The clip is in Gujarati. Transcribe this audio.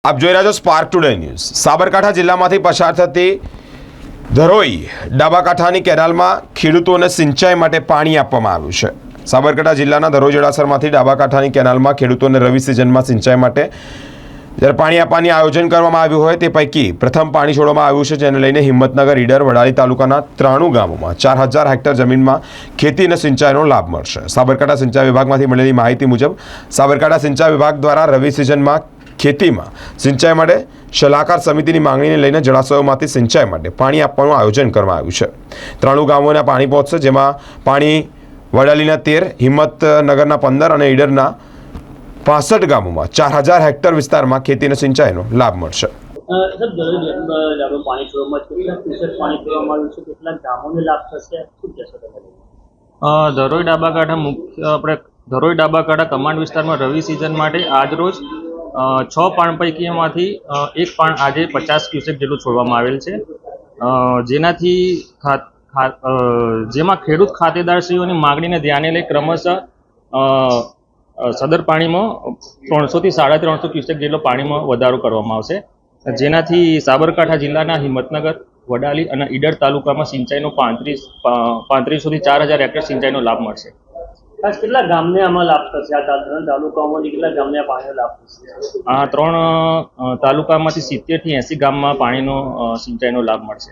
આપ જોઈ રહ્યા છો સ્પાર્ક ટુડે ન્યૂઝ। સાબરકાંઠા જિલ્લામાંથી પસાર થતી ધરોઈ ડાબા કાંઠાની કેનાલમાં ખેડૂતોને સિંચાઈ માટે પાણી આપવામાં આવ્યું છે। સાબરકાંઠા જિલ્લાના ધરોઈ જળાશરમાંથી ડાબા કાંઠાની કેનાલમાં ખેડૂતોને રવિ સિઝનમાં સિંચાઈ માટે જ્યારે પાણી આપવાની આયોજન કરવામાં આવ્યું હોય તે પૈકી પ્રથમ પાણી છોડવામાં આવ્યું છે, જેને લઈને હિંમતનગર, ઈડર, વડાલી તાલુકાના 93 ગામોમાં 4000 હેક્ટર જમીનમાં ખેતી અને સિંચાઈનો લાભ મળશે। સાબરકાંઠા સિંચાઈ વિભાગમાંથી મળેલી માહિતી મુજબ સાબરકાંઠા સિંચાઈ વિભાગ દ્વારા રવિ સિઝનમાં ખેતીમાં સિંચાઈ માટે સલાહકાર સમિતિની માંગણીને લઈને જળાશયોમાંથી સિંચાઈ માટે પાણી આપવાનું આયોજન કરવામાં આવ્યું છે। 93 ગામોના પાણી પહોંચશે, જેમાં પાણી વડાલીના 13, હિંમતનગરના 15 અને ઈડરના 65 ગામોમાં 4000 હેક્ટર વિસ્તારમાં ખેતી અને સિંચાઈનો લાભ મળશે। ધરોઈ ડાબા કાંઠા મુખ્ય આપણે ધરોઈ ડાબા કાંઠા કમાન્ડ વિસ્તારમાં રવિ સિઝન માટે આજરોજ 6 પાણ પૈકીમાંથી એક પાણ આજે 50 ક્યુસેક જેટલું છોડવામાં આવેલ છે, જેનાથી જેમાં ખેડૂત ખાતેદારશ્રીઓની માગણીને ધ્યાને લઈ ક્રમશઃ સદર પાણીમાં 300 થી 350 ક્યુસેક જેટલો પાણીમાં વધારો કરવામાં આવશે, જેનાથી સાબરકાંઠા જિલ્લાના હિંમતનગર, વડાલી અને ઈડર તાલુકામાં સિંચાઈનો 3500 થી 4000 હેક્ટર સિંચાઈનો લાભ મળશે। ખાસ કેટલા ગામને આમાં લાભ થશે? આ તાલુકાઓમાંથી કેટલા ગામને આ પાણીનો લાભ થશે? આ 3 તાલુકામાંથી 70 થી 80 ગામમાં પાણીનો સિંચાઈનો લાભ મળશે।